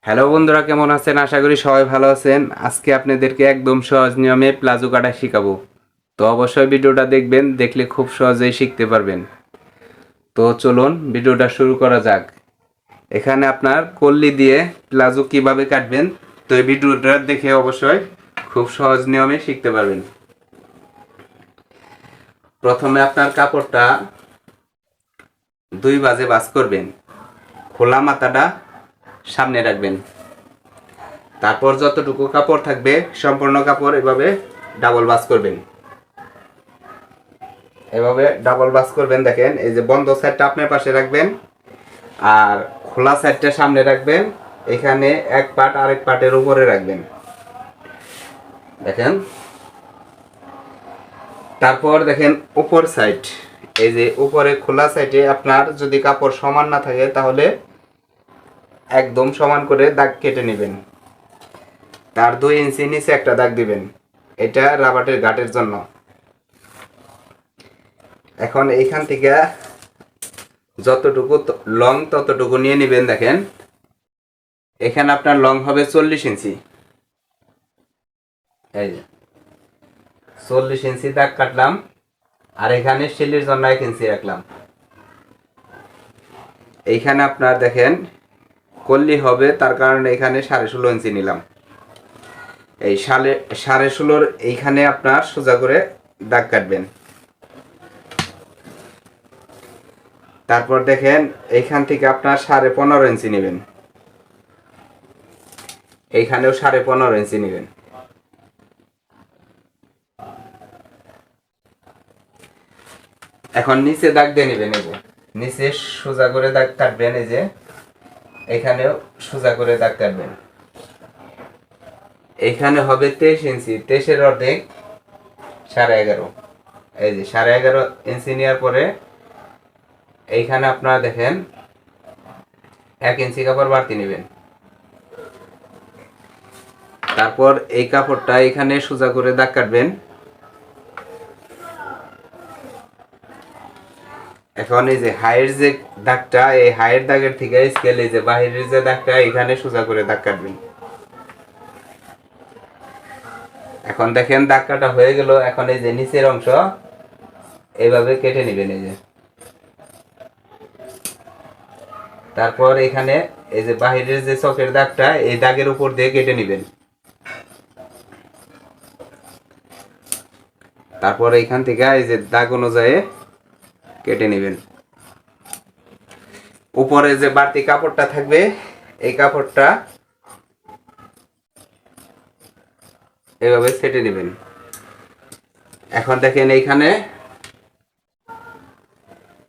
Hello বন্ধুরা, কেমন আছেন? আশা করি সবাই ভালো আছেন। আজকে আপনাদেরকে একদম সহজ নিয়মে প্লাজো কাটা শেখাবো। তো অবশ্যই ভিডিওটা দেখবেন, দেখলে খুব সহজেই শিখতে পারবেন। তো চলুন ভিডিওটা শুরু করা যাক। এখানে আপনার কল্লি দিয়ে প্লাজো কিভাবে কাটবেন, তো এই ভিডিওটা দেখে অবশ্যই খুব সহজ নিয়মে শিখতে পারবেন। প্রথমে আপনার কাপড়টা দুই ভাঁজে ভাঁজ করবেন, খোলা মাথাটা সামনে রাখবেন। তারপর যতটুকু কাপড় থাকবে সম্পূর্ণ কাপড় এভাবে ডাবল ভাঁজ করবেন। এভাবে ডাবল ভাঁজ করবেন। দেখেন, এই যে বন্ধ সাইডটা আপনার পাশে রাখবেন আর খোলা সাইডটা সামনে রাখবেন। এখানে এক পার্ট আরেক পার্টের উপরে রাখবেন। দেখেন, তারপর দেখেন উপর সাইড, এই যে উপরে খোলা সাইডে আপনার যদি কাপড় সমান না থাকে তাহলে একদম সমান করে দাগ কেটে নেবেন। তার 2 ইঞ্চি নিচে একটা দাগ দিবেন, এটা রাবারের গাঁটের জন্য। এখন এইখান থেকে যতটুকু লং ততটুকু নিয়ে নেবেন। দেখেন, এখানে আপনার লং হবে 40 ইঞ্চি। এই যে 40 ইঞ্চি দাগ কাটলাম, আর এখানে সেলির জন্য 1 ইঞ্চি রাখলাম। এইখানে আপনার দেখেন কল্লি হবে, তার কারণে এখানে 16.5 ইঞ্চি নিলাম। এই 16.5 এইখানে আপনার সোজা করে দাগ কাটবেন। তারপর দেখেন এইখান থেকে আপনার 15.5 ইঞ্চি নেবেন, এইখানেও 15.5 ইঞ্চি নেবেন। এখন নিচে দাগ দিয়ে নেবেন। এই যে নিচে সোজা করে দাগ কাটবেন, এই যে এখানেও সোজা করে দাগ কাটবেন। এইখানে হবে 23 ইঞ্চি, 23-এর অর্ধেক 11.5। এই যে 11.5 ইঞ্চি নেওয়ার পরে এইখানে আপনারা দেখেন 1 ইঞ্চি কাপড় বাড়তি নেবেন। তারপর এই কাপড়টা এখানে সোজা করে দাগ কাটবেন। এখন এই যে হাইয়ের যে দাগটা, এই হাইয়ের দাগের থেকে স্কেলে যে বাহিরের যে দাগটা, এখানে সোজা করে দাগ কাটবেন। এখন দেখেন দাগ কাটা হয়ে গেল। এখন এই যে নিচের অংশ এইভাবে কেটে নেবেন। এই যে তারপর এখানে এই যে বাহিরের যে চকের দাগটা, এই দাগের উপর দিয়ে কেটে নেবেন। তারপর এইখান থেকে এই যে দাগ অনুযায়ী কেটে নেবেন। উপরে যে বাড়তি কাপড়টা থাকবে, এই কাপড়টা এভাবে ছেটে নেবেন। এখন দেখেন এইখানে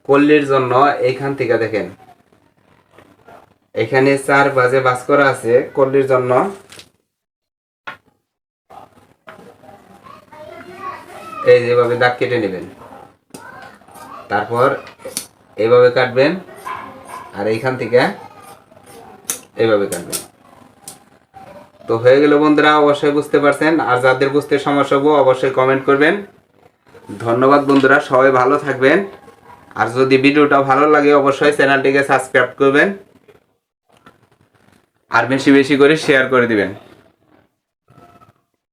কল্লির জন্য এইখান থেকে দেখেন এখানে 4 ভাঁজে ভাঁজ করা আছে কল্লির জন্য। এই যেভাবে দাগ কেটে নেবেন। তারপর এইভাবে কাটবেন আর এইখান থেকে এইভাবে কাটবেন। তো হয়ে গেল বন্ধুরা, অবশ্যই বুঝতে পারছেন। আর যাদের বুঝতে সমস্যা হবে অবশ্যই কমেন্ট করবেন। ধন্যবাদ বন্ধুরা, সবাই ভালো থাকবেন। আর যদি ভিডিওটা ভালো লাগে অবশ্যই চ্যানেলটিকে সাবস্ক্রাইব করবেন আর বেশি বেশি করে শেয়ার করে দিবেন।